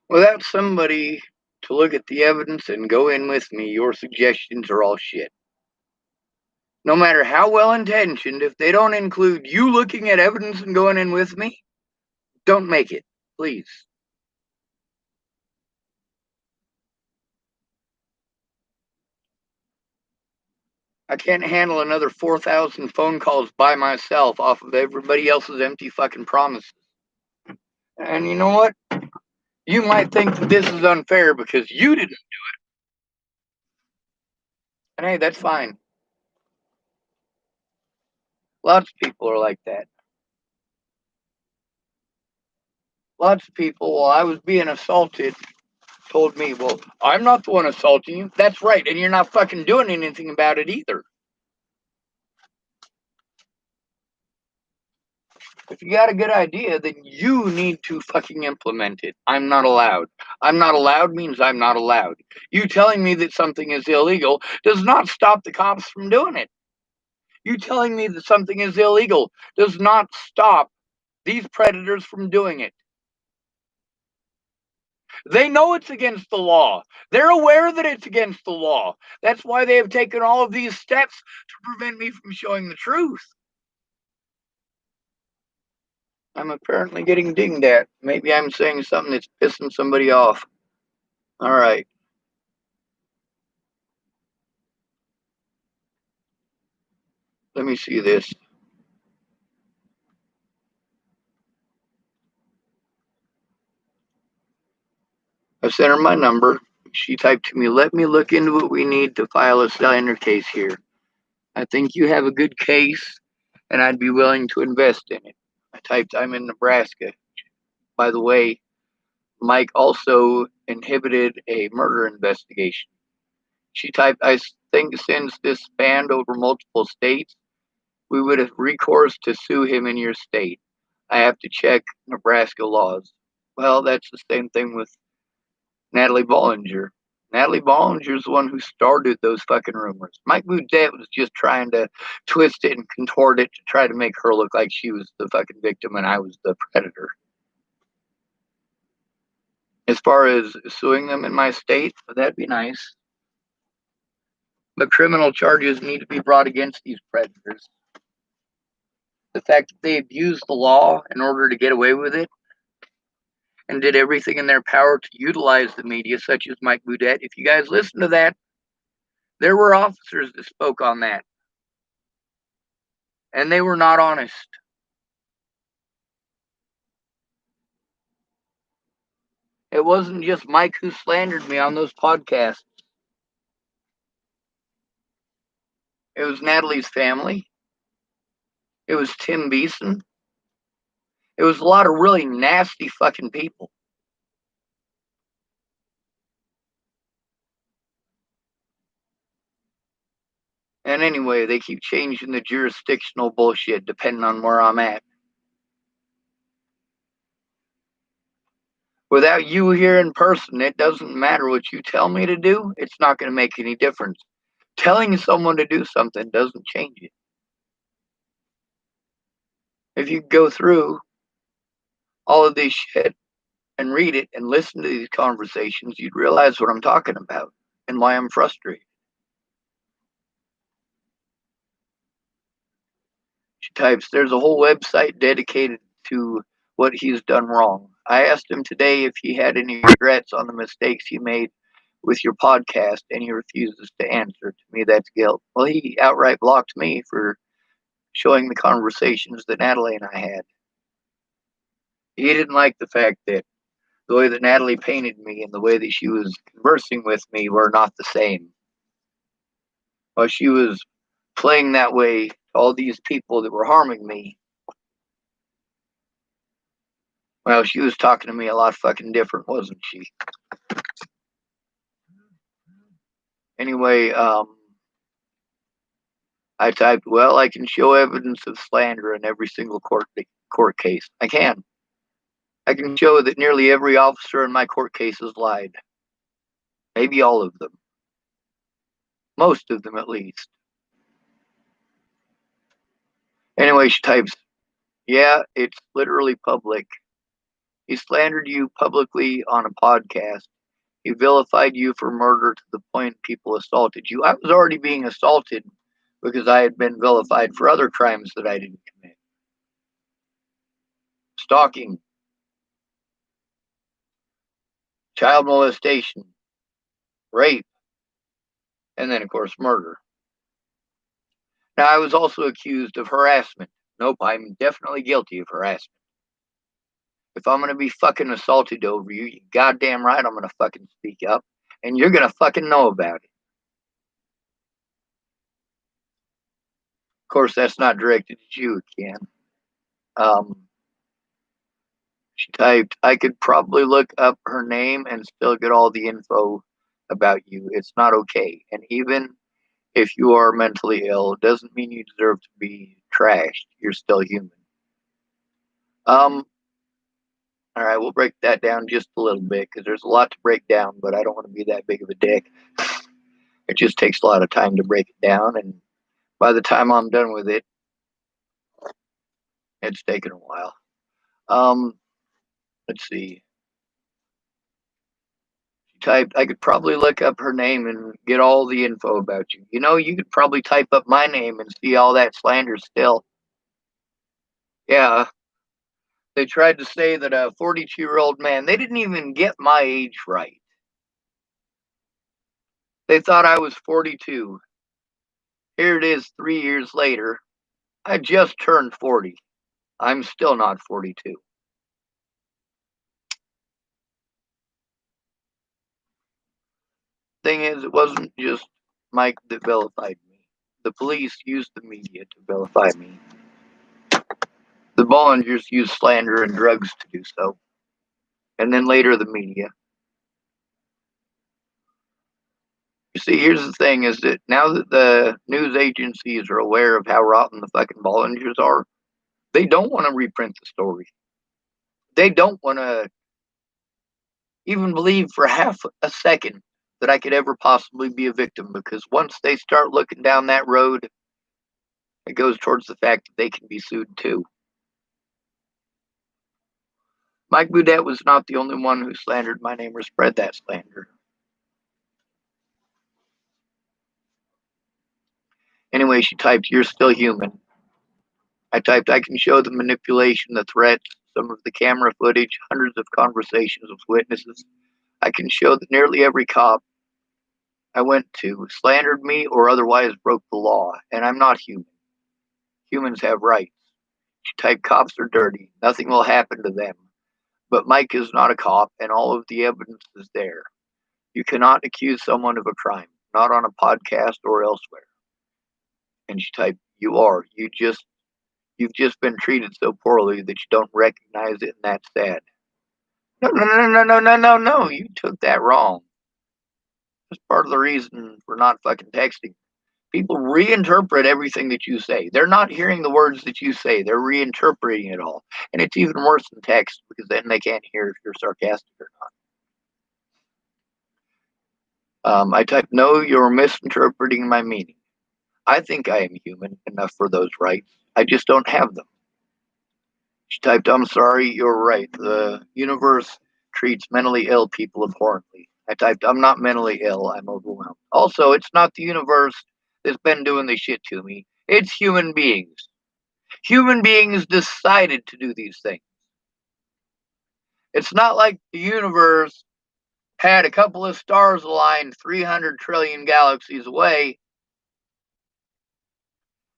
Without somebody to look at the evidence and go in with me, your suggestions are all shit. No matter how well intentioned, if they don't include you looking at evidence and going in with me, don't make it, please. I can't handle another 4,000 phone calls by myself off of everybody else's empty fucking promises. And you know what? You might think that this is unfair because you didn't. And hey, that's fine. Lots of people are like that. Lots of people, while I was being assaulted, told me, well, I'm not the one assaulting you. That's right. And you're not fucking doing anything about it either. If you got a good idea, then you need to fucking implement it. I'm not allowed. I'm not allowed means I'm not allowed. You telling me that something is illegal does not stop the cops from doing it. You telling me that something is illegal does not stop these predators from doing it. They know it's against the law. They're aware that it's against the law. That's why they have taken all of these steps to prevent me from showing the truth. I'm apparently getting dinged at. Maybe I'm saying something that's pissing somebody off. All right. Let me see this. I sent her my number. She typed to me, let me look into what we need to file a slander case here. I think you have a good case, and I'd be willing to invest in it. I typed, I'm in Nebraska. By the way, Mike also inhibited a murder investigation. She typed, I think since this spanned over multiple states, we would have recourse to sue him in your state. I have to check Nebraska laws. Well, that's the same thing with Natalie Bollinger. Natalie Bollinger's the one who started those fucking rumors. Mike Boudet was just trying to twist it and contort it to try to make her look like she was the fucking victim and I was the predator. As far as suing them in my state, that'd be nice. But criminal charges need to be brought against these predators. The fact that they abused the law in order to get away with it and did everything in their power to utilize the media, such as Mike Boudet. If you guys listen to that, there were officers that spoke on that, and they were not honest. It wasn't just Mike who slandered me on those podcasts. It was Natalie's family. It was Tim Beeson. It was a lot of really nasty fucking people. And anyway, they keep changing the jurisdictional bullshit depending on where I'm at. Without you here in person, it doesn't matter what you tell me to do. It's not going to make any difference. Telling someone to do something doesn't change it. If you go through all of this shit and read it and listen to these conversations, you'd realize what I'm talking about and why I'm frustrated. She types, there's a whole website dedicated to what he's done wrong. I asked him today if he had any regrets on the mistakes he made with your podcast, and he refuses to answer. To me, that's guilt. Well, he outright blocked me for showing the conversations that Natalie and I had. He didn't like the fact that the way that Natalie painted me and the way that she was conversing with me were not the same. While she was playing that way to all these people that were harming me, well, she was talking to me a lot fucking different, wasn't she? Anyway, I typed, well, I can show evidence of slander in every single court case. I can. I can show that nearly every officer in my court cases lied. Maybe all of them. Most of them, at least. Anyway, she types, yeah, it's literally public. He slandered you publicly on a podcast. He vilified you for murder to the point people assaulted you. I was already being assaulted because I had been vilified for other crimes that I didn't commit. Stalking, child molestation, rape, and then, of course, murder. Now, I was also accused of harassment. Nope, I'm definitely guilty of harassment. If I'm going to be fucking assaulted over you, you goddamn right I'm going to fucking speak up. And you're going to fucking know about it. Of course, that's not directed at you, Keann. She typed, I could probably look up her name and still get all the info about you. It's not okay. And even if you are mentally ill, it doesn't mean you deserve to be trashed. You're still human. All right, we'll break that down just a little bit because there's a lot to break down, but I don't want to be that big of a dick. It just takes a lot of time to break it down, and by the time I'm done with it, it's taken a while. Let's see. She typed, I could probably look up her name and get all the info about you. You know, you could probably type up my name and see all that slander still. Yeah, they tried to say that a 42-year-old man, they didn't even get my age right. They thought I was 42. Here it is 3 years later. I just turned 40. I'm still not 42. Thing is, it wasn't just Mike that vilified me. The police used the media to vilify me. The Bollingers used slander and drugs to do so. And then later the media. You see, here's the thing is that now that the news agencies are aware of how rotten the fucking Bollingers are, they don't want to reprint the story. They don't want to even believe for half a second that I could ever possibly be a victim, because once they start looking down that road, it goes towards the fact that they can be sued too. Mike Boudet was not the only one who slandered my name or spread that slander. Anyway, she typed, you're still human. I typed, I can show the manipulation, the threats, some of the camera footage, hundreds of conversations with witnesses. I can show that nearly every cop I went to slandered me or otherwise broke the law, and I'm not human. Humans have rights. She typed, cops are dirty. Nothing will happen to them. But Mike is not a cop, and all of the evidence is there. You cannot accuse someone of a crime, not on a podcast or elsewhere. And she typed, you are. You've just been treated so poorly that you don't recognize it, and that's sad. No, no, no, no, no, no, no, no. You took that wrong. That's part of the reason for not fucking texting. People reinterpret everything that you say. They're not hearing the words that you say. They're reinterpreting it all. And it's even worse than text because then they can't hear if you're sarcastic or not. I typed, no, you're misinterpreting my meaning. I think I am human enough for those rights. I just don't have them. She typed, I'm sorry, you're right. The universe treats mentally ill people abhorrently. I typed, I'm not mentally ill. I'm overwhelmed. Also, it's not the universe that's been doing this shit to me. It's human beings. Human beings decided to do these things. It's not like the universe had a couple of stars aligned 300 trillion galaxies away,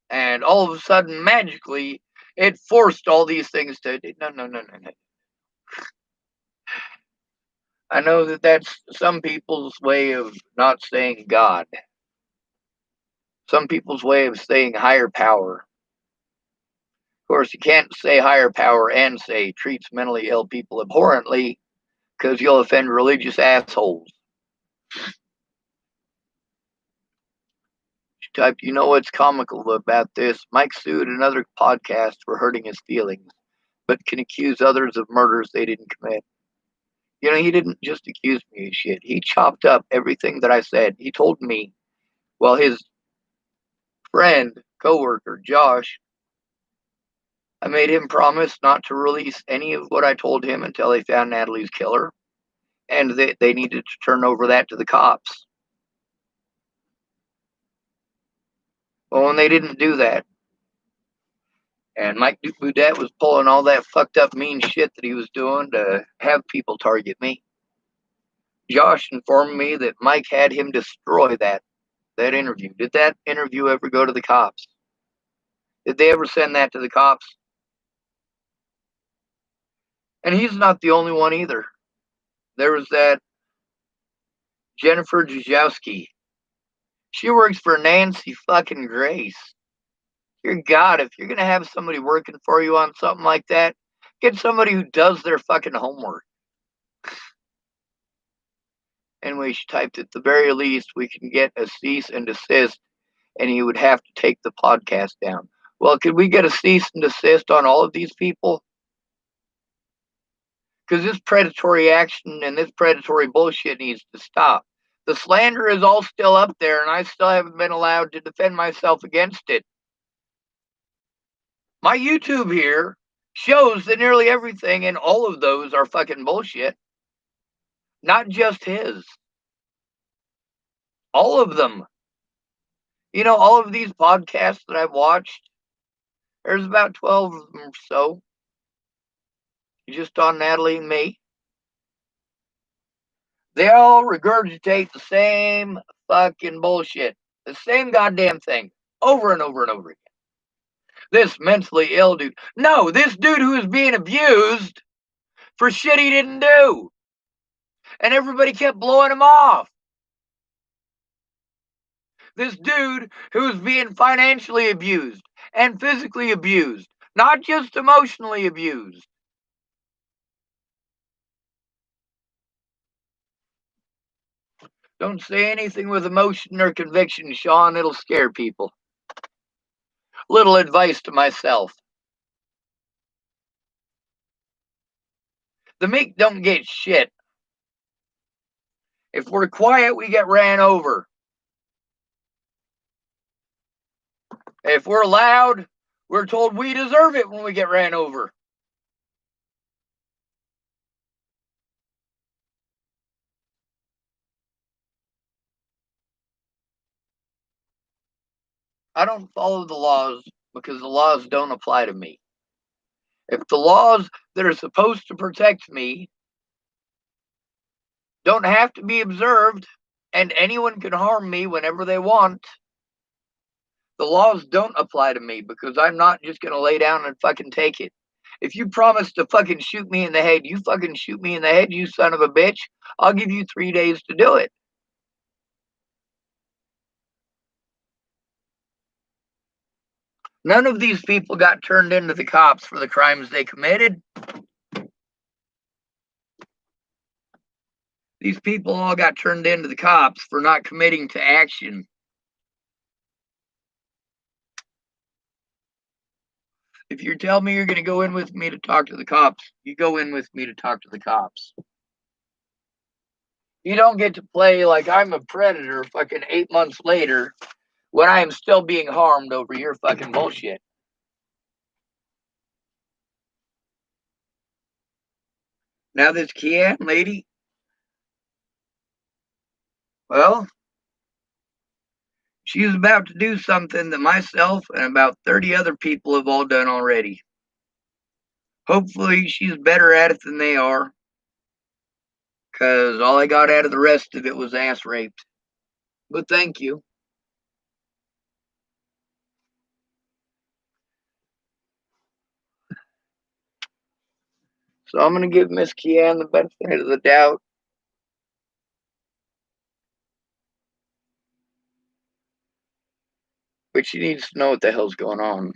and all of a sudden, magically, it forced all these things to. No, no, no, no, no. I know that that's some people's way of not saying God, some people's way of saying higher power. Of course, you can't say higher power and say treats mentally ill people abhorrently because you'll offend religious assholes. She typed, you know what's comical about this? Mike sued another podcast for hurting his feelings, but can accuse others of murders they didn't commit. You know, he didn't just accuse me of shit. He chopped up everything that I said. He told me, well, his friend, coworker, Josh, I made him promise not to release any of what I told him until they found Natalie's killer, and they needed to turn over that to the cops. Well, when they didn't do that, and Mike Boudet was pulling all that fucked up mean shit that he was doing to have people target me, Josh informed me that Mike had him destroy that interview. Did that interview ever go to the cops? Did they ever send that to the cops? And he's not the only one either. There was that Jennifer Jajowski. She works for Nancy fucking Grace. Dear God, if you're gonna have somebody working for you on something like that, get somebody who does their fucking homework. Anyway, she typed, at the very least, we can get a cease and desist, and he would have to take the podcast down. Well, could we get a cease and desist on all of these people? Because this predatory action and this predatory bullshit needs to stop. The slander is all still up there, and I still haven't been allowed to defend myself against it. My YouTube here shows that nearly everything in all of those are fucking bullshit. Not just his. All of them. You know, all of these podcasts that I've watched, there's about 12 of them or so, just on Natalie and me. They all regurgitate the same fucking bullshit. The same goddamn thing. Over and over and over again. This mentally ill dude. No, this dude who is being abused for shit he didn't do. And everybody kept blowing him off. This dude who's being financially abused and physically abused, not just emotionally abused. Don't say anything with emotion or conviction, Sean. It'll scare people. Little advice to myself. The meek don't get shit. If we're quiet, we get ran over. If we're loud, we're told we deserve it when we get ran over. I don't follow the laws because the laws don't apply to me. If the laws that are supposed to protect me don't have to be observed and anyone can harm me whenever they want, the laws don't apply to me because I'm not just going to lay down and fucking take it. If you promise to fucking shoot me in the head, you fucking shoot me in the head, you son of a bitch. I'll give you 3 days to do it. None of these people got turned into the cops for the crimes they committed. These people all got turned into the cops for not committing to action. If you tell me you're going to go in with me to talk to the cops, you go in with me to talk to the cops. You don't get to play like I'm a predator fucking 8 months later when I am still being harmed over your fucking bullshit. Now this keann lady, well, she's about to do something that myself and about 30 other people have all done already. Hopefully she's better at it than they are, because all I got out of the rest of it was ass raped. But thank you. So I'm going to give Miss keann the benefit of the doubt. But she needs to know what the hell's going on.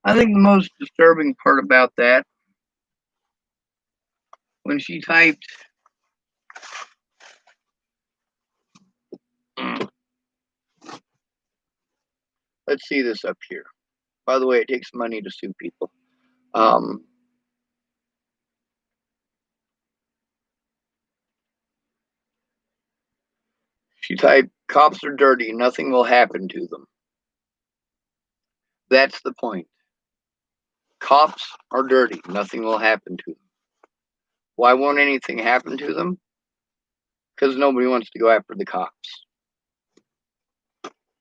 I think the most disturbing part about that, when she typed, let's see this up here. By the way, it takes money to sue people. Um, she typed, cops are dirty, nothing will happen to them. That's the point. Cops are dirty, nothing will happen to them. Why won't anything happen to them? Because nobody wants to go after the cops.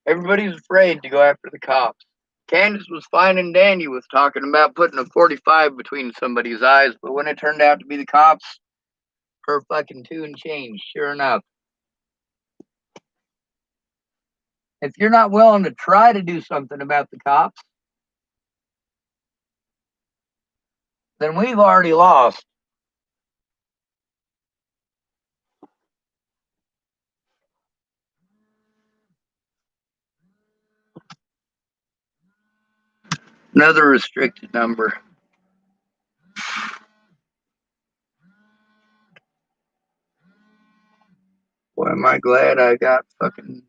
Everybody's afraid to go after the cops. Candace was fine and dandy with talking about putting a 45 between somebody's eyes, but when it turned out to be the cops, her fucking tune changed, sure enough. If you're not willing to try to do something about the cops, then we've already lost. Another restricted number. Boy, am I glad I got fucking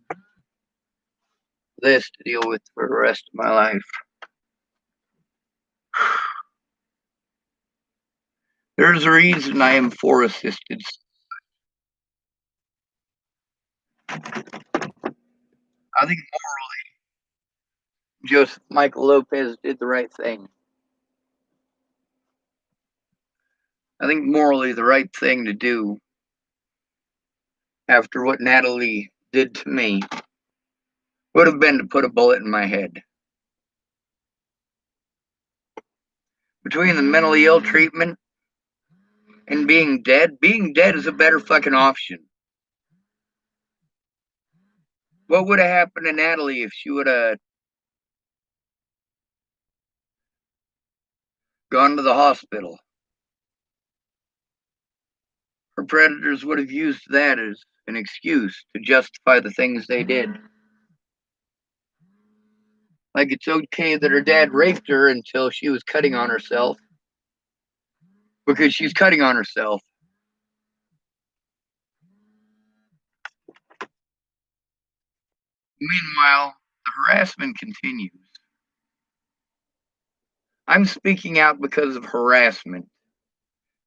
this to deal with for the rest of my life. There's a reason I am for assisted. I think Joseph Michael Lopez did the right thing. I think morally the right thing to do after what Natalie did to me would have been to put a bullet in my head. Between the mentally ill treatment and being dead is a better fucking option. What would have happened to Natalie if she would have gone to the hospital? Her predators would have used that as an excuse to justify the things they did. Like it's okay that her dad raped her until she was cutting on herself. Because she's cutting on herself. Meanwhile, the harassment continues. I'm speaking out because of harassment,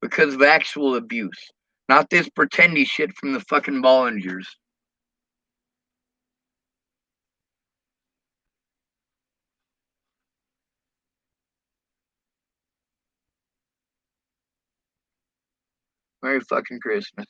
because of actual abuse, not this pretendy shit from the fucking Bollingers. Merry fucking Christmas.